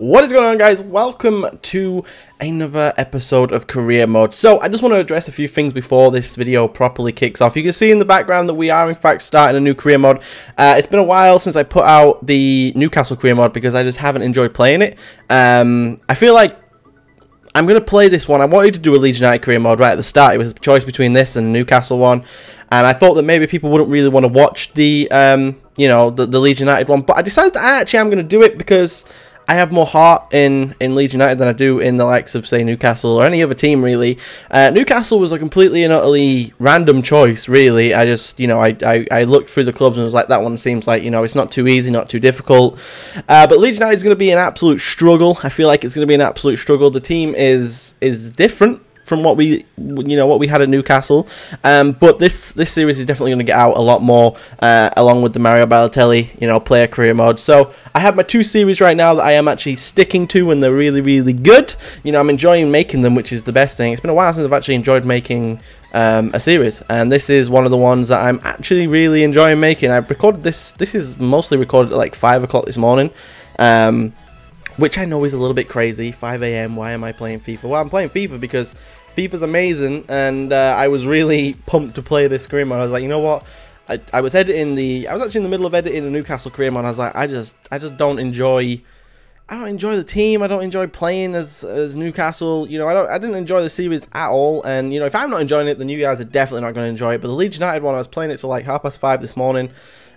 What is going on, guys? Welcome to another episode of career mode. So I just want to address a few things before this video properly kicks off. You can see in the background that we are in fact starting a new career mode. It's been a while since I put out the Newcastle career mode because I just haven't enjoyed playing it. I feel like I'm going to play this one. I wanted to do a Leeds United career mode right at the start. It was a choice between this and the Newcastle one, and I thought that maybe people wouldn't really want to watch the you know, the Leeds United one, but I decided that I actually am going to do it because I have more heart in Leeds United than I do in the likes of, say, Newcastle or any other team, really. Newcastle was a completely and utterly random choice, really. I just, you know, I looked through the clubs and was like, that one seems like, you know, it's not too easy, not too difficult. But Leeds United is going to be an absolute struggle. I feel like it's going to be an absolute struggle. The team is different from what we, you know, what we had at Newcastle, but this series is definitely going to get out a lot more, along with the Mario Balotelli, you know, player career mode. So I have my two series right now that I am actually sticking to, and they're really good. You know, I'm enjoying making them, which is the best thing. It's been a while since I've actually enjoyed making a series, and this is one of the ones that I'm actually really enjoying making. I've recorded this. This is mostly recorded at like 5 o'clock this morning. Which I know is a little bit crazy. 5 AM, why am I playing FIFA? Well, I'm playing FIFA because FIFA's amazing, and I was really pumped to play this career mode. I was like, you know what? I was editing I was actually in the middle of editing the Newcastle career mode. I was like, I just don't enjoy. I don't enjoy the team. I don't enjoy playing as Newcastle. You know, I didn't enjoy the series at all. And you know, if I'm not enjoying it, then you guys are definitely not going to enjoy it. But the Leeds United one, I was playing it till like 5:30 this morning,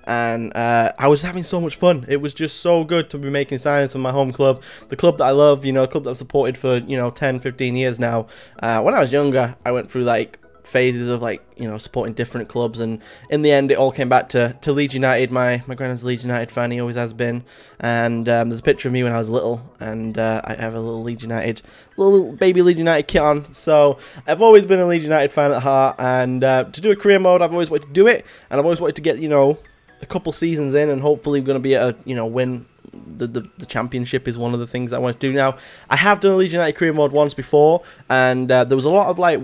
and I was having so much fun. It was just so good to be making signings for my home club, the club that I love, you know, the club that I've supported for, you know, 10, 15 years now. When I was younger, I went through like phases of like, you know, supporting different clubs, and in the end it all came back to Leeds United. My granddad's a Leeds United fan, he always has been, and there's a picture of me when I was little, and I have a little Leeds United, little baby Leeds United kit on. So I've always been a Leeds United fan at heart, and to do a career mode, I've always wanted to do it, and I've always wanted to get, you know, a couple seasons in, and hopefully we're going to be able to, you know, win the championship is one of the things I want to do now. I have done a Leeds United career mode once before, and there was a lot of like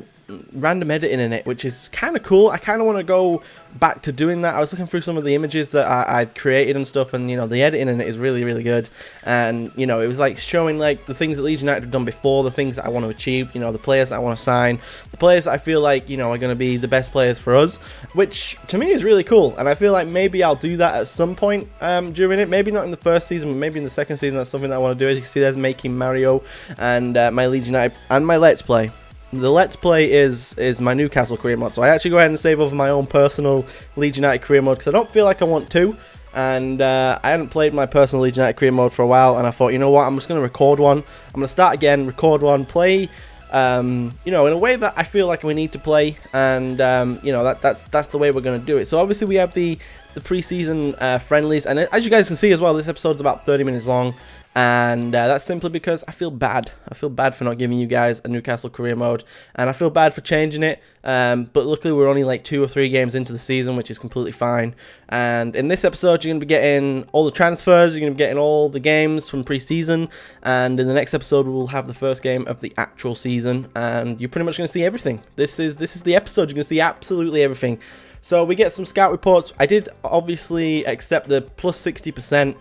random editing in it, which is kind of cool. I kind of want to go back to doing that. I was looking through some of the images that I'd created and stuff, and you know, the editing in it is really good, and you know, it was like showing like the things that Leeds United have done before, the things that I want to achieve, you know, the players that I want to sign, the players that I feel like, you know, are going to be the best players for us, which to me is really cool. And I feel like maybe I'll do that at some point during it, maybe not in the first season, but maybe in the second season. That's something that I want to do. As you can see, there's making Mario and my Leeds United and my Let's Play. The Let's Play is my Newcastle career mode, so I actually go ahead and save over my own personal Leeds United career mode because I don't feel like I want to, and I hadn't played my personal Leeds United career mode for a while, and I thought, you know what, I'm just going to record one. I'm going to start again, record one, play, you know, in a way that I feel like we need to play, and you know, that's the way we're going to do it. So obviously we have the pre-season friendlies, and as you guys can see as well, this episode's about 30 minutes long. And that's simply because I feel bad. I feel bad for not giving you guys a Newcastle career mode, and I feel bad for changing it. But luckily, we're only like 2 or 3 games into the season, which is completely fine. And in this episode, you're going to be getting all the transfers. You're going to be getting all the games from pre-season. And in the next episode, we'll have the first game of the actual season, and you're pretty much going to see everything. This is the episode. You're going to see absolutely everything. So we get some scout reports. I did obviously accept the plus 60%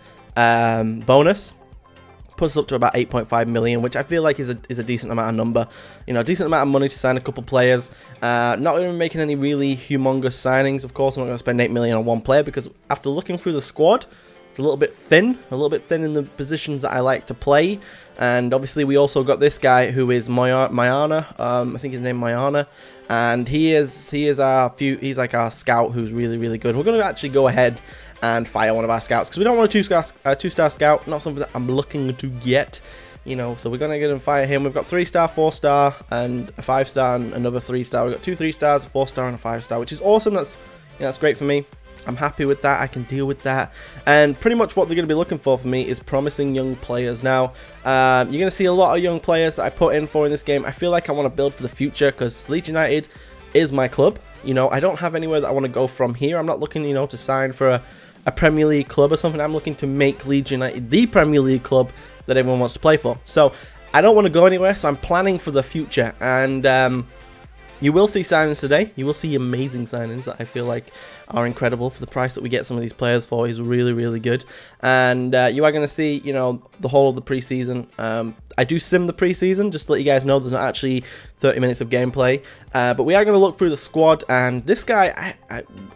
bonus. Puts us up to about 8.5 million, which I feel like is a decent amount of number. You know, a decent amount of money to sign a couple players. Not even making any really humongous signings. Of course, I'm not going to spend 8 million on one player because after looking through the squad, it's a little bit thin in the positions that I like to play. And obviously, we also got this guy who is Mayana. I think his name Mayana, and he's like our scout who's really good. We're going to actually go ahead and fire one of our scouts because we don't want a two-star scout, not something that I'm looking to get, you know. So we're gonna get and fire him. We've got 3-star, 4-star, and a 5-star, and another 3-star. We've got 2 3-stars, a 4-star, and a 5-star, which is awesome. That's great for me. I'm happy with that. I can deal with that. And pretty much what they're going to be looking for me is promising young players. Now, you're going to see a lot of young players that I put in for in this game. I feel like I want to build for the future because Leeds United is my club. You know, I don't have anywhere that I want to go from here. I'm not looking, you know, to sign for a Premier League club or something. I'm looking to make Leeds United the Premier League club that everyone wants to play for. So I don't want to go anywhere, so I'm planning for the future. And You will see signings today. You will see amazing signings that I feel like are incredible for the price that we get some of these players for. Is really, really good. And you are going to see, you know, the whole of the preseason. I do sim the preseason, just to let you guys know there's not actually 30 minutes of gameplay. But we are going to look through the squad, and this guy,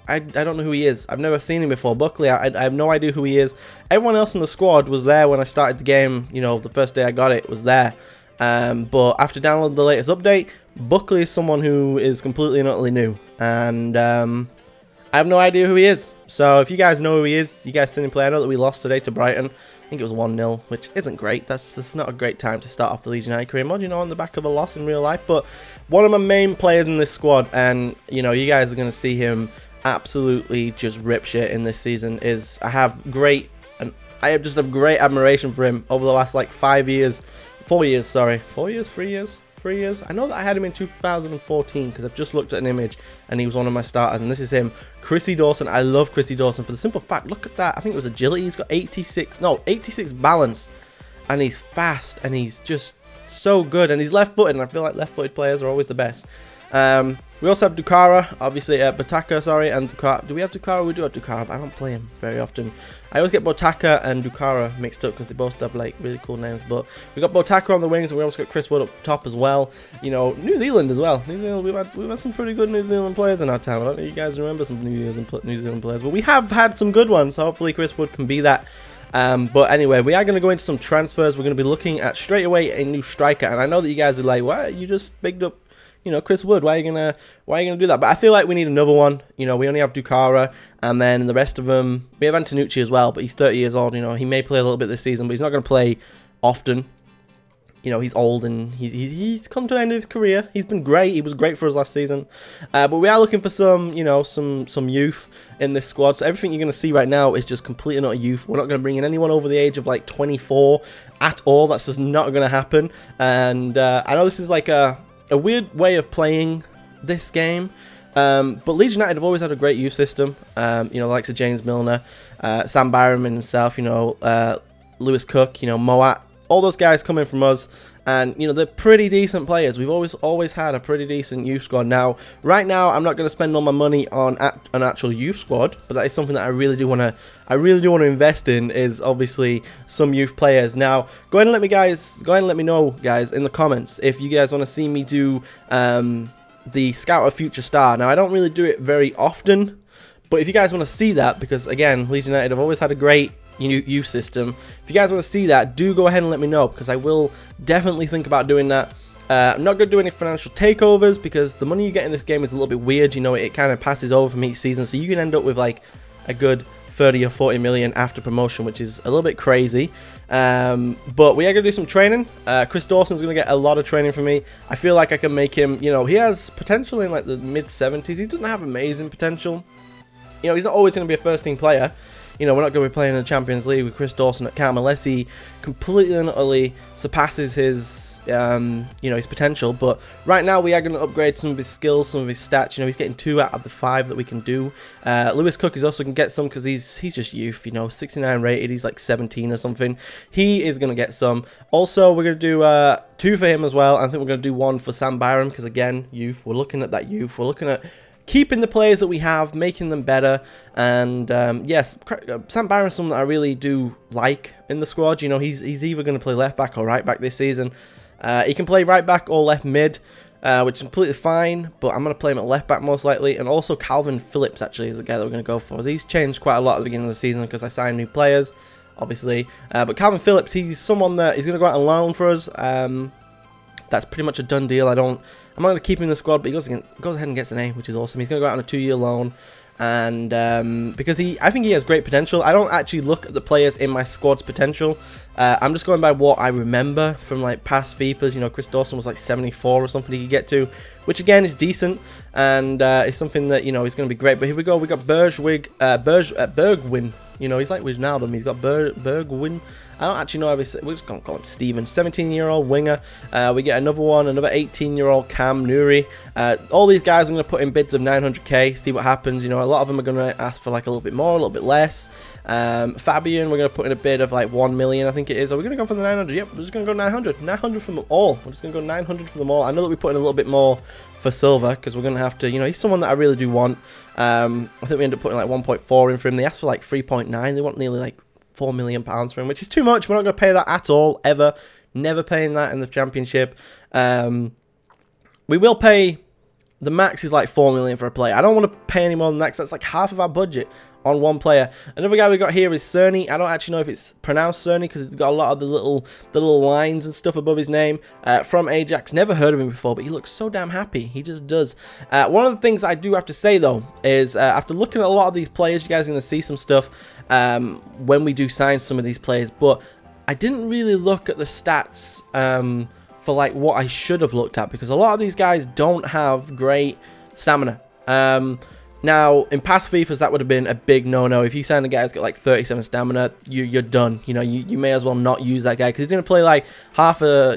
I don't know who he is. I've never seen him before. Buckley, I have no idea who he is. Everyone else in the squad was there when I started the game. You know, the first day I got it was there. But after downloading the latest update, Buckley is someone who is completely and utterly new, and I have no idea who he is. So if you guys know who he is, you guys seen him play. I know that we lost today to Brighton. I think it was 1-0, which isn't great. That's not a great time to start off the Leeds United career mod, you know, on the back of a loss in real life. But one of my main players in this squad, and you know, you guys are going to see him absolutely just rip shit in this season. I have just a great admiration for him over the last like 5 years. 4 years, sorry. 4 years? 3 years? 3 years? I know that I had him in 2014 because I've just looked at an image and he was one of my starters, and this is him, Chrissy Dawson. I love Chrissy Dawson for the simple fact, look at that. I think it was agility. He's got 86 balance, and he's fast, and he's just so good, and he's left-footed, and I feel like left-footed players are always the best. We also have Dukara, obviously, Botaka, sorry, and Dukara. Do we have Dukara? We do have Dukara, but I don't play him very often. I always get Botaka and Dukara mixed up because they both have, like, really cool names. But we got Botaka on the wings, and we also got Chris Wood up top as well. You know, New Zealand as well. New Zealand, we've had some pretty good New Zealand players in our time. I don't know if you guys remember some New Zealand players, but we have had some good ones, so hopefully Chris Wood can be that. But anyway, we are going to go into some transfers. We're going to be looking at straight away a new striker, and I know that you guys are like, "Why you just bigged up, you know, Chris Wood? Why are you gonna do that?" But I feel like we need another one. You know, we only have Dukara, and then the rest of them, we have Antonucci as well. But he's 30 years old. You know, he may play a little bit this season, but he's not going to play often. You know, he's old, and he's come to the end of his career. He's been great. He was great for us last season. But we are looking for some, you know, some youth in this squad. So everything you're going to see right now is just completely not youth. We're not going to bring in anyone over the age of like 24 at all. That's just not going to happen. And I know this is like a weird way of playing this game. But Leeds United have always had a great youth system. You know, the likes of James Milner, Sam Byram himself, you know, Lewis Cook, you know, Moat. All those guys coming from us, and you know, they're pretty decent players. We've always had a pretty decent youth squad. Now, right now, I'm not going to spend all my money on an actual youth squad, but that is something that I really do want to invest in. Is obviously some youth players. Now, go ahead and let me know, guys, in the comments if you guys want to see me do the Scout a Future Star. Now, I don't really do it very often, but if you guys want to see that, because again, Leeds United have always had a great youth system. If you guys want to see that, do go ahead and let me know, because I will definitely think about doing that. I'm not going to do any financial takeovers because the money you get in this game is a little bit weird. You know, it kind of passes over from each season, so you can end up with like a good 30 or 40 million after promotion, which is a little bit crazy. But we are going to do some training. Chris Dawson's going to get a lot of training from me. I feel like I can make him, you know, he has potential in like the mid-70s. He doesn't have amazing potential. You know, he's not always going to be a first team player. You know, we're not going to be playing in the Champions League with Chris Dawson at cam unless he completely and utterly surpasses his, you know, his potential. But right now, we are going to upgrade some of his skills, some of his stats. You know, he's getting 2 out of the 5 that we can do. Lewis Cook is also going to get some because he's just youth. You know, 69 rated. He's like 17 or something. He is going to get some. Also, we're going to do 2 for him as well. I think we're going to do 1 for Sam Byram because again, youth. We're looking at that youth. We're looking at keeping the players that we have, making them better, and yes, Sam Byron's someone that I really do like in the squad. You know, he's either going to play left back or right back this season. He can play right back or left mid, which is completely fine, but I'm going to play him at left back most likely. And also Calvin Phillips actually is the guy that we're going to go for. These changed quite a lot at the beginning of the season because I signed new players, obviously. But Calvin Phillips, he's someone that he's going to go out on loan for us. That's pretty much a done deal. I'm not going to keep him in the squad, but he goes ahead and gets an A, which is awesome. He's going to go out on a 2-year loan, and because I think he has great potential. I don't actually look at the players in my squad's potential. I'm just going by what I remember from like past Fifa's. You know, Chris Dawson was like 74 or something he could get to, which again is decent, and it's something that, you know, is going to be great. But here we go. We got Bergwijn. You know, he's like Wijnaldum. He's got Bergwijn. I don't actually know if we're just going to call him Steven. 17-year-old winger. We get another one, another 18-year-old Cam Nuri. All these guys I'm going to put in bids of 900k, see what happens. You know, a lot of them are going to ask for like a little bit more, a little bit less. Fabian, we're going to put in a bid of like 1 million, I think it is. Are we going to go for the 900? Yep, we're just going to go 900. 900 from them all. We're just going to go 900 from them all. I know that we put in a little bit more for Silva because we're going to have to, you know, he's someone that I really do want. I think we end up putting like 1.4 in for him. They asked for like 3.9. They want nearly like £4 million for him, which is too much. We're not going to pay that at all, ever. Never paying that in the Championship. We will pay, the max is like 4 million for a player. I don't want to pay any more than that because that's like half of our budget on one player. Another guy we got here is Cerny. I don't actually know if it's pronounced Cerny because it's got a lot of the little lines and stuff above his name. From Ajax. Never heard of him before, but he looks so damn happy. He just does. One of the things I do have to say though is after looking at a lot of these players, you guys are going to see some stuff when we do sign some of these players, but I didn't really look at the stats for like what I should have looked at because a lot of these guys don't have great stamina. Now, in past FIFAs, that would have been a big no-no. If you sign a guy who's got like 37 stamina, you're done. You know, you may as well not use that guy because he's going to play like half a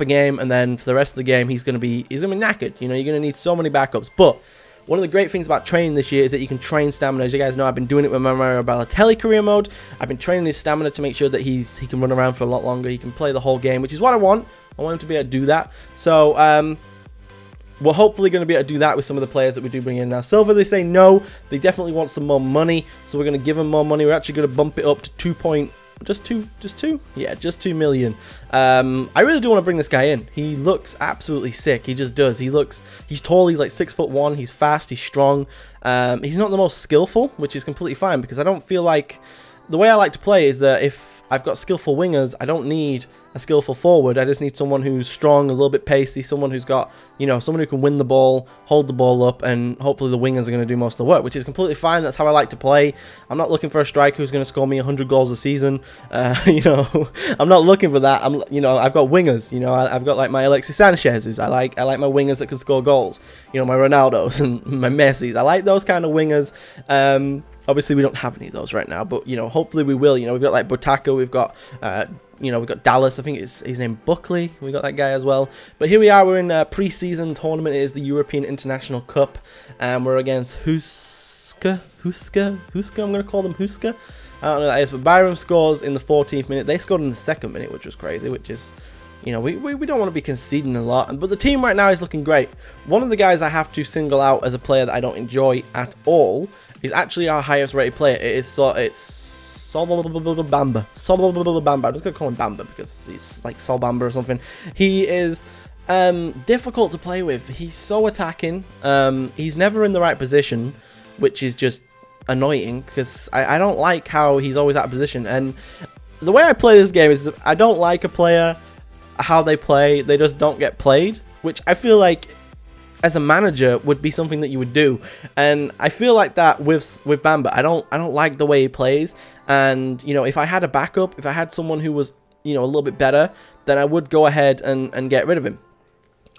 game, and then for the rest of the game, he's going to be knackered. You know, you're going to need so many backups. But one of the great things about training this year is that you can train stamina. As you guys know, I've been doing it with my Mario Balotelli career mode. I've been training his stamina to make sure that he can run around for a lot longer. He can play the whole game, which is what I want. I want him to be able to do that. So, we're hopefully going to be able to do that with some of the players that we do bring in. Now, Silva, they say no. They definitely want some more money, so we're going to give them more money. We're actually going to bump it up to just 2 million. I really do want to bring this guy in. He looks absolutely sick. He just does. He's tall. He's like 6'1". He's fast. He's strong. He's not the most skillful, which is completely fine because I don't feel like the way I like to play is that if I've got skillful wingers, I don't need a skillful forward. I just need someone who's strong, a little bit pacey, someone who's got, you know, someone who can win the ball, hold the ball up, and hopefully the wingers are going to do most of the work, which is completely fine. That's how I like to play. I'm not looking for a striker who's going to score me 100 goals a season. You know, I'm not looking for that. I've got wingers. You know, I've got like my Alexis Sanchez's. I like my wingers that can score goals. You know, my Ronaldos and my Messi's. I like those kind of wingers. Obviously, we don't have any of those right now, but, you know, hopefully we will. You know, we've got like Botaka, we've got, you know, we've got Dallas. I think it's his name Buckley. We got that guy as well. But here we are. We're in a pre-season tournament. It is the European International Cup, and we're against Huska. I'm going to call them Huska. I don't know what that is, but Byram scores in the 14th minute. They scored in the 2nd minute, which was crazy, which is, you know, we don't want to be conceding a lot. But the team right now is looking great. One of the guys I have to single out as a player that I don't enjoy at all is actually our highest rated player. It's Bamba. I'm just going to call him Bamba because he's like Sol Bamba or something. He is difficult to play with. He's so attacking. He's never in the right position, which is just annoying because I don't like how he's always out of position. And the way I play this game is I don't like a player how they play. They just don't get played, which I feel like as a manager would be something that you would do. And I feel like that with Bamba. I don't like the way he plays. And, you know, if I had a backup, if I had someone who was, you know, a little bit better, then I would go ahead and get rid of him.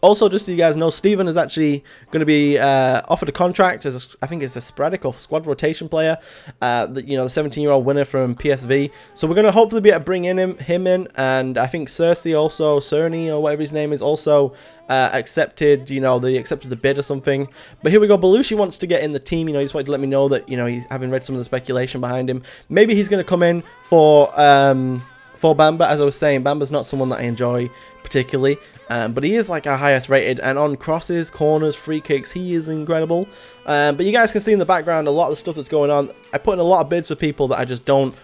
Also, just so you guys know, Steven is actually going to be offered a contract as I think it's a sporadic or squad rotation player. You know, the 17-year-old winner from PSV. So we're going to hopefully be able to bring in him in, and I think Cerny or whatever his name is also accepted. You know, they accepted the bid or something. But here we go. Belushi wants to get in the team. You know, he just wanted to let me know that, you know, he's having read some of the speculation behind him. Maybe he's going to come in for Bamba. As I was saying, Bamba's not someone that I enjoy particularly, but he is like our highest rated, and on crosses, corners, free kicks, he is incredible. But you guys can see in the background a lot of the stuff that's going on. I put in a lot of bids for people that I just don't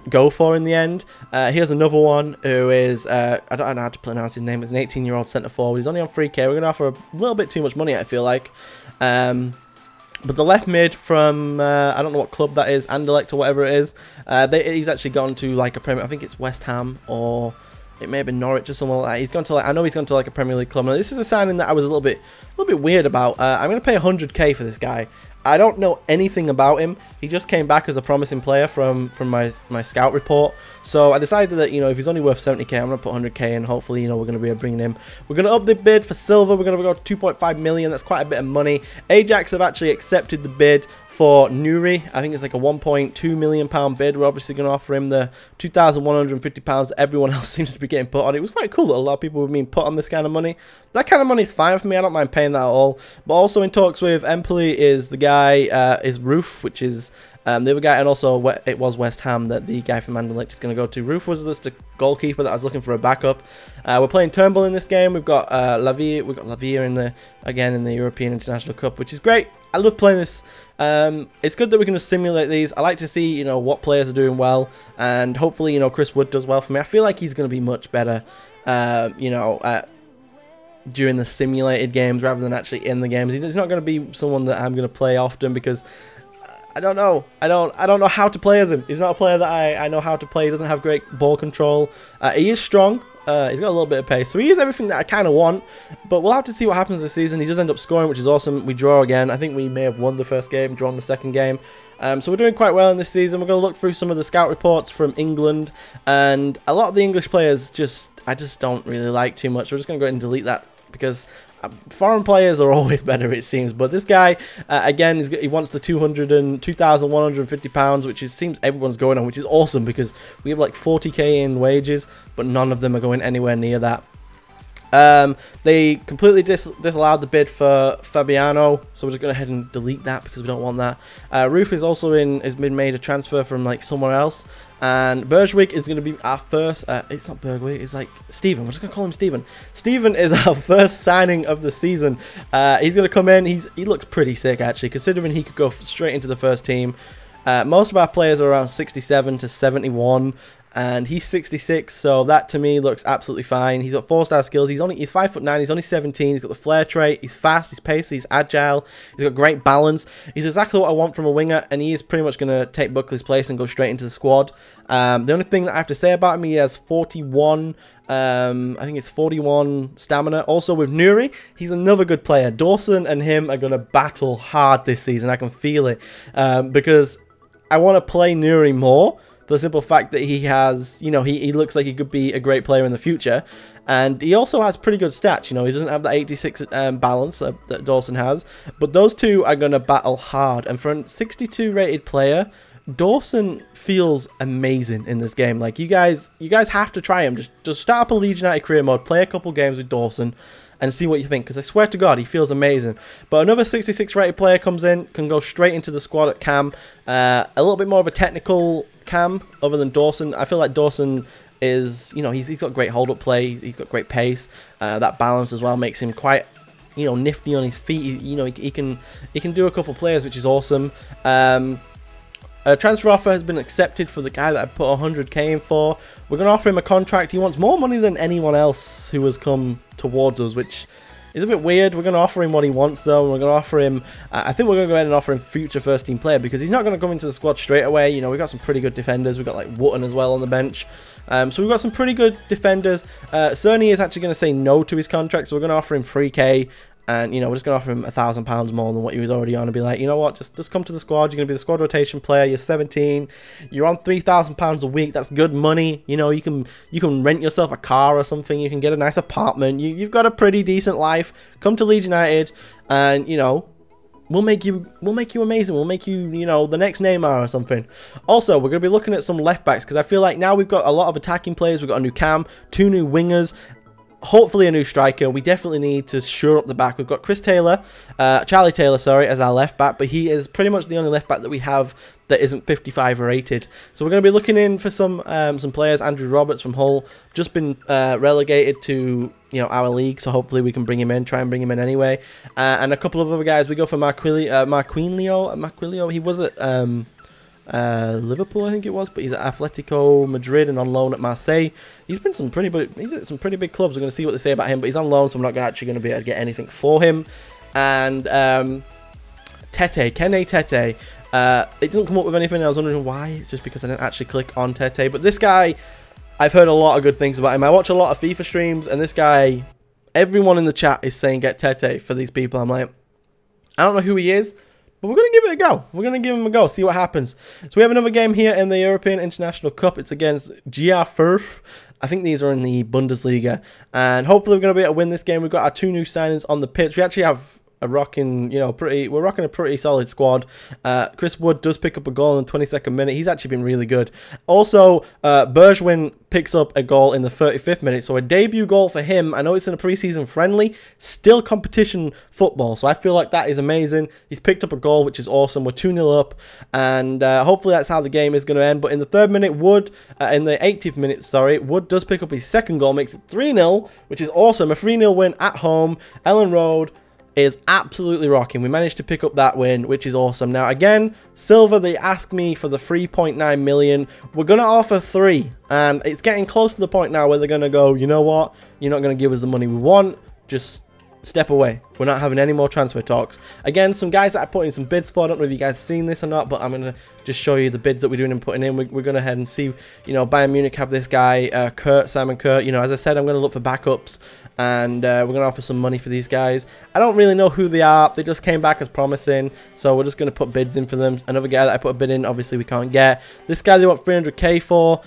go for in the end. Here's another one who is I don't know how to pronounce his name. It's an 18-year-old centre forward. He's only on 3k. We're gonna offer a little bit too much money, I feel like. But the left mid from, I don't know what club that is, Anderlecht or whatever it is, he's actually gone to like a Premier, I think it's West Ham, or it may have been Norwich or something like that. He's gone to like, I know he's gone to like a Premier League club. Now this is a signing that I was a little bit weird about. I'm going to pay 100k for this guy. I don't know anything about him. He just came back as a promising player from my scout report. So I decided that, you know, if he's only worth 70k, I'm going to put 100k in. Hopefully, you know, we're going to be able to bring him. We're going to up the bid for silver. We're going to go 2.5 million. That's quite a bit of money. Ajax have actually accepted the bid for Nuri. I think it's like a 1.2 million pound bid. We're obviously going to offer him the 2,150 pounds that everyone else seems to be getting put on. It was quite cool that a lot of people were being put on this kind of money. That kind of money is fine for me. I don't mind paying that at all. But also in talks with Empoli is the guy, is Roof, which is the other guy, and also it was West Ham that the guy from Anderlecht is going to go to. Roof was just a goalkeeper that I was looking for a backup. We're playing Turnbull in this game. We've got Lavia in the European International Cup, which is great. I love playing this. It's good that we can just simulate these. I like to see, you know, what players are doing well, and hopefully, you know, Chris Wood does well for me. I feel like he's going to be much better, you know, during the simulated games rather than actually in the games. He's not going to be someone that I'm going to play often because I don't know. I don't know how to play as him. He's not a player that I know how to play. He doesn't have great ball control. He is strong. He's got a little bit of pace, so he is everything that I kind of want, but we'll have to see what happens this season. He does end up scoring, which is awesome. We draw again. I think we may have won the first game, drawn the second game. So we're doing quite well in this season. We're going to look through some of the scout reports from England, and a lot of the English players I just don't really like too much. We're just going to go ahead and delete that because foreign players are always better, it seems. But this guy, again, he wants the 2,150 pounds, which seems everyone's going on, which is awesome because we have like 40k in wages, but none of them are going anywhere near that. They completely disallowed the bid for Fabiano, so we're just going to head and delete that because we don't want that. Roof is also has been made a transfer from like somewhere else, and Bergwijk is going to be our first. It's not Bergwijk, it's like Steven. We're just going to call him Steven. Steven is our first signing of the season. He's going to come in. He looks pretty sick actually, considering he could go straight into the first team. Most of our players are around 67 to 71. And he's 66, so that to me looks absolutely fine. He's got 4-star skills. He's 5'9", he's only 17. He's got the flair trait. He's fast, he's pacey, he's agile. He's got great balance. He's exactly what I want from a winger, and he is pretty much going to take Buckley's place and go straight into the squad. The only thing that I have to say about him, he has 41. I think it's 41 stamina. Also with Nuri, he's another good player. Dawson and him are going to battle hard this season. I can feel it because I want to play Nuri more. For the simple fact that he has, you know, he looks like he could be a great player in the future. And he also has pretty good stats, you know, he doesn't have that 86 balance that Dawson has. But those two are going to battle hard. And for a 62 rated player, Dawson feels amazing in this game. Like, you guys have to try him. Just start up a Leeds United career mode, play a couple games with Dawson, and see what you think, because I swear to God, he feels amazing. But another 66 rated player comes in, can go straight into the squad at Cam. A little bit more of a technical Cam other than Dawson. I feel like Dawson is, you know, he's got great hold-up play, he's got great pace. That balance as well makes him quite, you know, nifty on his feet. You know, he can do a couple players, which is awesome. A transfer offer has been accepted for the guy that I put 100k in for. We're going to offer him a contract. He wants more money than anyone else who has come towards us, which is a bit weird. We're going to offer him what he wants, though. We're going to offer him, I think we're going to go ahead and offer him future first team player, because he's not going to come into the squad straight away. You know, we've got some pretty good defenders. We've got like Wootton as well on the bench. So we've got some pretty good defenders. Cerny is actually going to say no to his contract, so we're going to offer him 3k. And, you know, we're just going to offer him £1,000 more than what he was already on, and be like, you know what, just come to the squad. You're going to be the squad rotation player. You're 17. You're on £3,000 a week. That's good money. You know, you can rent yourself a car or something. You can get a nice apartment. You've got a pretty decent life. Come to Leeds United, and, you know, we'll make you amazing. We'll make you, you know, the next Neymar or something. Also, we're going to be looking at some left backs, because I feel like now we've got a lot of attacking players. We've got a new Cam, 2 new wingers, hopefully a new striker. We definitely need to shore up the back. We've got Charlie Taylor, sorry, as our left back, but he is pretty much the only left back that we have that isn't 55 rated. So we're going to be looking in for some players. Andrew Roberts from Hull, just been relegated to, you know, our league, so hopefully we can bring him in, try and bring him in anyway. And a couple of other guys. We go for Marquinhos. He was at Liverpool, I think it was, but he's at Atletico Madrid and on loan at Marseille. He's at some pretty big clubs. We're going to see what they say about him, but he's on loan, so I'm not actually going to be able to get anything for him. And Kene Tete. It doesn't come up with anything. I was wondering why. It's just because I didn't actually click on Tete. But this guy, I've heard a lot of good things about him. I watch a lot of FIFA streams, and this guy, everyone in the chat is saying get Tete for these people. I'm like, I don't know who he is, But we're going to give it a go. We're going to give him a go, see what happens. So we have another game here in the European International Cup. It's against GR I think these are in the Bundesliga. And hopefully we're going to be able to win this game. We've got our 2 new signings on the pitch. We actually have a rocking, we're rocking a pretty solid squad. Chris Wood does pick up a goal in the 22nd minute. He's actually been really good. Also, Bergwijn picks up a goal in the 35th minute. So a debut goal for him. I know it's in a preseason friendly, still competition football. So I feel like that is amazing. He's picked up a goal, which is awesome. We're 2-0 up, and hopefully that's how the game is going to end. But in the 3rd minute, in the 80th minute, sorry, Wood does pick up his 2nd goal, makes it 3-0, which is awesome. A 3-0 win at home. Ellen Road is absolutely rocking. We managed to pick up that win, which is awesome. Now, again, Silva, they asked me for the 3.9 million. We're going to offer 3, and it's getting close to the point now where they're going to go, you know what? You're not going to give us the money we want. Just step away. We're not having any more transfer talks. Again, some guys that I put in some bids for. I don't know if you guys have seen this or not, but I'm going to just show you the bids that we're doing and putting in. We're going to head and see, Bayern Munich have this guy, Simon Kurt. As I said, I'm going to look for backups, and we're going to offer some money for these guys. I don't really know who they are. They just came back as promising, so we're just going to put bids in for them. Another guy that I put a bid in, obviously we can't get. This guy they want 300k for.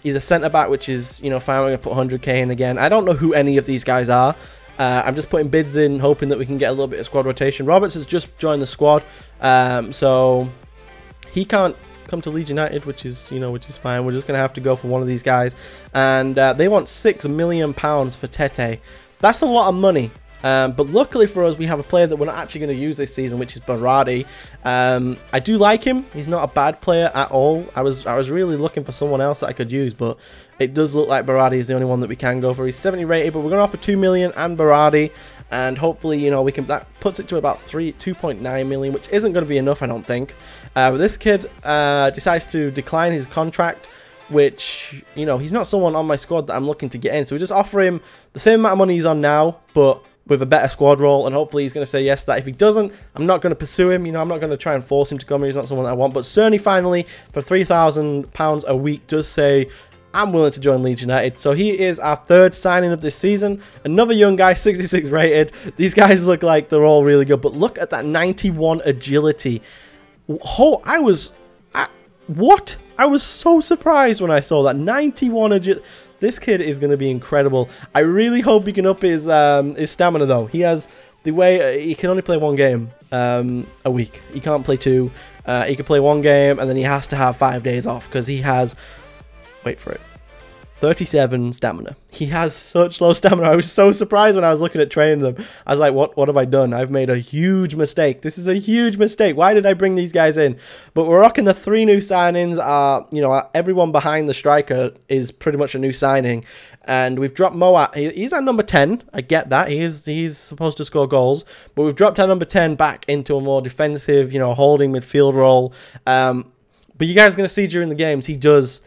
He's a centre-back, which is, fine. We're going to put 100k in again. I don't know who any of these guys are. I'm just putting bids in, hoping that we can get a little bit of squad rotation. Roberts has just joined the squad, so he can't come to Leeds United, which is fine. We're just gonna have to go for one of these guys, and they want £6 million for Tete. That's a lot of money. But luckily for us, we have a player that we're not actually going to use this season, which is Berardi. I do like him. He's not a bad player at all. I was really looking for someone else that I could use, but it does look like Berardi is the only one that we can go for. He's 70 rated, but we're going to offer 2 million and Berardi, and hopefully, we can. That puts it to about 2.9 million, which isn't going to be enough, I don't think. But this kid decides to decline his contract, which, he's not someone on my squad that I'm looking to get in. So we just offer him the same amount of money he's on now, but with a better squad role, and hopefully he's going to say yes to that. If he doesn't, I'm not going to pursue him. I'm not going to try and force him to come here. He's not someone that I want. But Cerny finally, for £3,000 a week, does say, I'm willing to join Leeds United. So he is our 3rd signing of this season. Another young guy, 66 rated. These guys look like they're all really good. But look at that 91 agility. I was so surprised when I saw that 91 agility. This kid is going to be incredible. I really hope he can up his stamina, though. He has the way he can only play 1 game a week. He can't play 2. He can play 1 game, and then he has to have 5 days off because he has, wait for it, 37 stamina. He has such low stamina. I was so surprised when I was looking at training them. I was like, what have I done? I've made a huge mistake. This is a huge mistake. Why did I bring these guys in? But we're rocking the 3 new signings. Everyone behind the striker is pretty much a new signing. And we've dropped Moat. He's at number 10. I get that. He's supposed to score goals. But we've dropped our number 10 back into a more defensive, holding midfield role. But you guys are going to see during the games, he does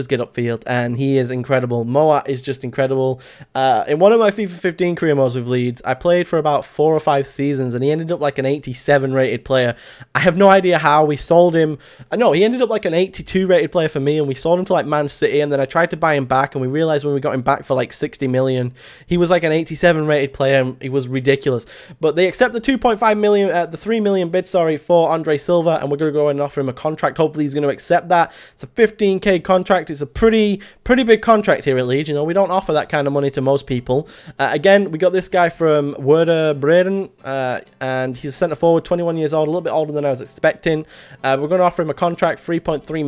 get upfield, and he is incredible. Moat is just incredible. In one of my FIFA 15 career modes with Leeds, I played for about 4 or 5 seasons, and he ended up like an 87 rated player. I have no idea how we sold him. No, he ended up like an 82 rated player for me, and we sold him to like Man City, and then I tried to buy him back, and we realized when we got him back for like 60 million, he was like an 87 rated player, and he was ridiculous. But they accept the 2.5 million, the 3 million bid, sorry, for Andre Silva, and we're going to go and offer him a contract. Hopefully he's going to accept that. It's a 15k contract. It's a pretty big contract here at Leeds. We don't offer that kind of money to most people. Again, we got this guy from Werder Bremen, and he's a centre forward, 21 years old, a little bit older than I was expecting. We're going to offer him a contract, £3.3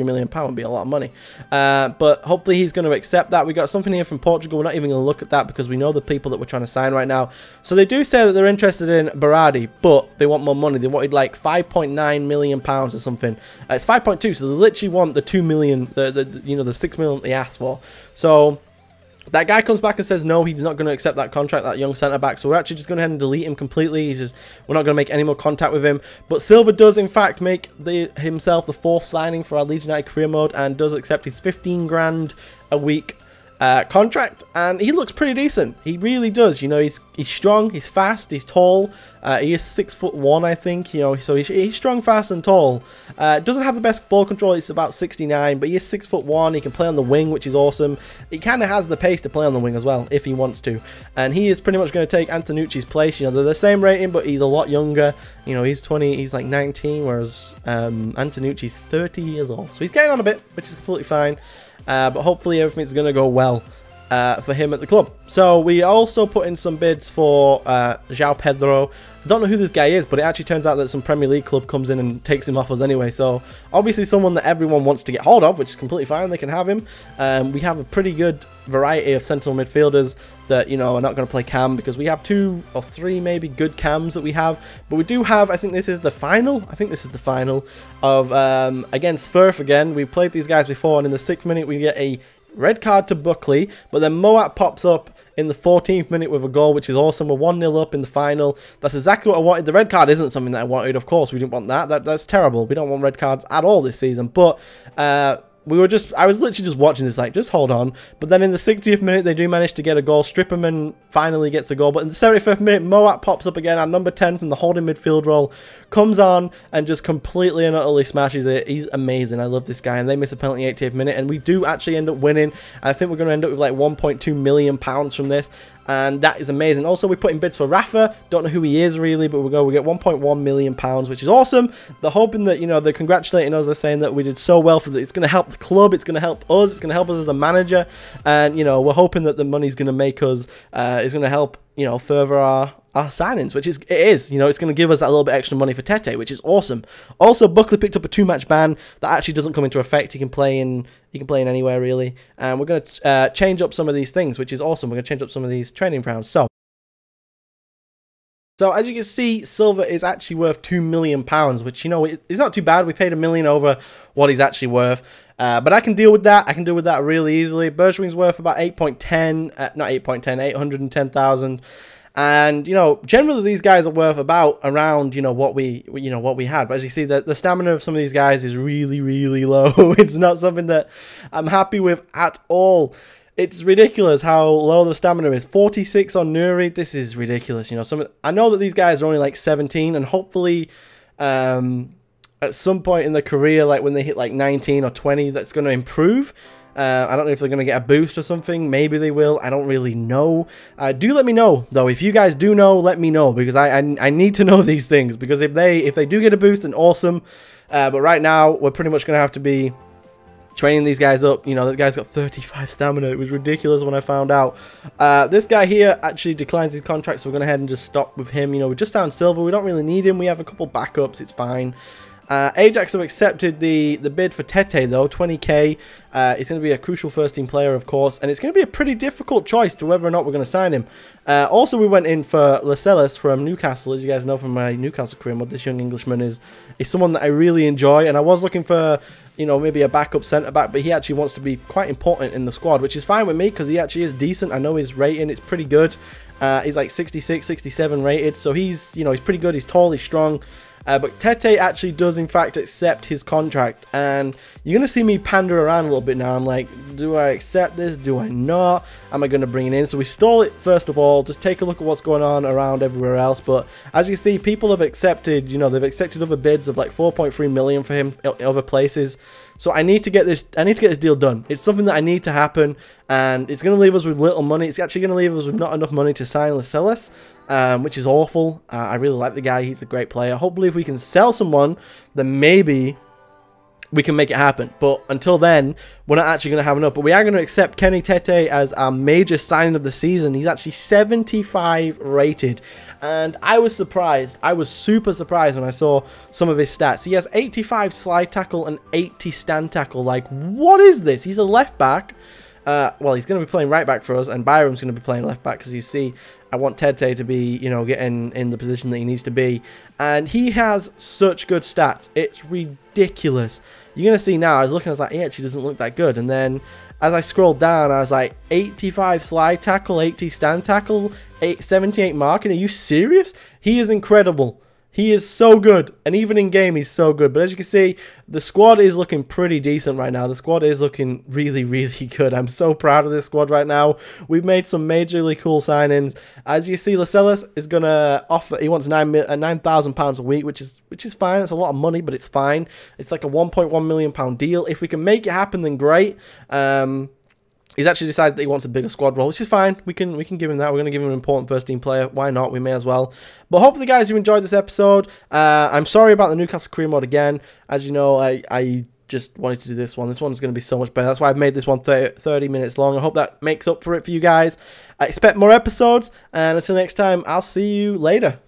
million would be a lot of money. But hopefully he's going to accept that. We got something here from Portugal. We're not even going to look at that because we know the people that we're trying to sign right now. So they do say that they're interested in Berardi, but they want more money. They wanted like £5.9 million or something. It's 5.2, so they literally want the 2 million, the 6 million they asked for. So that guy comes back and says no, he's not going to accept that contract, that young centre back. So we're actually just going to head and delete him completely. We're not going to make any more contact with him. But Silva does in fact make himself the 4th signing for our Leeds United career mode, and does accept his 15 grand a week contract, and he looks pretty decent. He really does. You know, he's strong, he's fast, he's tall. He is 6'1", I think. You know, so he's strong, fast, and tall. Doesn't have the best ball control. It's about 69, but he is 6'1". He can play on the wing, which is awesome. He kind of has the pace to play on the wing as well, if he wants to. And he is pretty much going to take Antonucci's place. You know, they're the same rating, but he's a lot younger. You know, he's 20, he's like 19, whereas Antonucci's 30 years old. So he's getting on a bit, which is completely fine. But hopefully everything's going to go well for him at the club. So we also put in some bids for João Pedro. I don't know who this guy is, but it actually turns out that some Premier League club comes in and takes him off us anyway. So obviously someone that everyone wants to get hold of, which is completely fine. They can have him. We have a pretty good variety of central midfielders that, you know, are not going to play cam, because we have 2 or 3 maybe good cams that we have. But we do have, I think this is the final. I think this is the final of, against Spurs again. We played these guys before, and in the 6th minute we get a red card to Buckley, but then Moat pops up in the 14th minute with a goal, which is awesome. We're 1-0 up in the final. That's exactly what I wanted. The red card isn't something that I wanted, of course. We didn't want that. That's terrible. We don't want red cards at all this season. But I was literally just watching this, like, just hold on. But then in the 60th minute, they do manage to get a goal. Stripperman finally gets a goal. But in the 75th minute, Moat pops up again. Our number 10 from the holding midfield role comes on and just completely and utterly smashes it. He's amazing. I love this guy. And they miss a penalty 80th minute. And we do actually end up winning. I think we're going to end up with like £1.2 million from this. And that is amazing. Also, we put in bids for Rafa. Don't know who he is really, but we get £1.1 million, which is awesome. They're hoping that, you know, they're congratulating us. They're saying that we did so well for that. It's going to help the club. It's going to help us. It's going to help us as a manager. And, you know, we're hoping that the money's going to make us, is going to help, you know, further our signings, which is, you know, it's going to give us that little bit extra money for Tete, which is awesome. Also, Buckley picked up a 2-match ban that actually doesn't come into effect. He can play in anywhere really, and we're going to change up some of these things, which is awesome. We're going to change up some of these training grounds. So as you can see, Silva is actually worth £2 million, which, you know, it's not too bad. We paid $1 million over what he's actually worth. But I can deal with that. I can deal with that really easily. Bergering's worth about 8.10, not 8.10, 810,000. And, you know, generally these guys are worth about around, you know, what we had. But as you see, the stamina of some of these guys is really, really low. It's not something that I'm happy with at all. It's ridiculous how low the stamina is. 46 on Nuri. This is ridiculous. You know, I know that these guys are only like 17, and hopefully, at some point in their career, like when they hit like 19 or 20, that's going to improve. I don't know if they're going to get a boost or something. Maybe they will. I don't really know. Do let me know, though. If you guys do know, let me know, because I need to know these things. Because if they do get a boost, then awesome. But right now, we're pretty much going to have to be training these guys up. You know, that guy's got 35 stamina. It was ridiculous when I found out. This guy here actually declines his contract, so we're going to head and just stop with him. You know, we just found Silva. We don't really need him. We have a couple backups. It's fine. Ajax have accepted the bid for Tete, though, 20k. He's going to be a crucial first-team player, of course, and it's going to be a pretty difficult choice to whether or not we're going to sign him. Also, we went in for Lascelles from Newcastle. As you guys know from my Newcastle career mode, this young Englishman is someone that I really enjoy, and I was looking for, you know, maybe a backup centre-back, but he actually wants to be quite important in the squad, which is fine with me, because he actually is decent. I know his rating, it's pretty good. He's like 66, 67 rated, so he's, you know, he's pretty good. He's tall, he's strong. But Tete actually does, in fact, accept his contract. And you're going to see me pander around a little bit now. I'm like, do I accept this? Do I not? Am I going to bring it in? So we stall it, first of all. Just take a look at what's going on around everywhere else. But as you can see, people have accepted, you know, they've accepted other bids of like 4.3 million for him in other places. So I need to get this deal done. It's something that I need to happen, and it's going to leave us with little money. It's actually going to leave us with not enough money to sign Lascelles, which is awful. I really like the guy. He's a great player. Hopefully if we can sell someone, then maybe we can make it happen. But until then, we're not actually going to have enough. But we are going to accept Kenny Tete as our major signing of the season. He's actually 75 rated. And I was surprised. I was super surprised when I saw some of his stats. He has 85 slide tackle and 80 stand tackle. Like, what is this? He's a left back. Well, he's going to be playing right back for us, and Byram's going to be playing left back, because you see, I want Tete to be, you know, getting in the position that he needs to be. And he has such good stats. It's ridiculous. You're going to see now, I was looking, I was like, he actually doesn't look that good. And then as I scrolled down, I was like, 85 slide tackle, 80 stand tackle, 78 marking. Are you serious? He is incredible. He is so good, and even in game, he's so good. But as you can see, the squad is looking pretty decent right now. The squad is looking really, really good. I'm so proud of this squad right now. We've made some majorly cool signings. As you see, Lascelles is gonna offer. He wants £9,000 a week, which is fine. It's a lot of money, but it's fine. It's like a £1.1 million deal. If we can make it happen, then great. He's actually decided that he wants a bigger squad role, which is fine. We can give him that. We're going to give him an important first team player. Why not? We may as well. But hopefully, guys, you enjoyed this episode. I'm sorry about the Newcastle career mode again. As you know, I just wanted to do this one. This one's going to be so much better. That's why I've made this one 30 minutes long. I hope that makes up for it for you guys. I expect more episodes. And until next time, I'll see you later.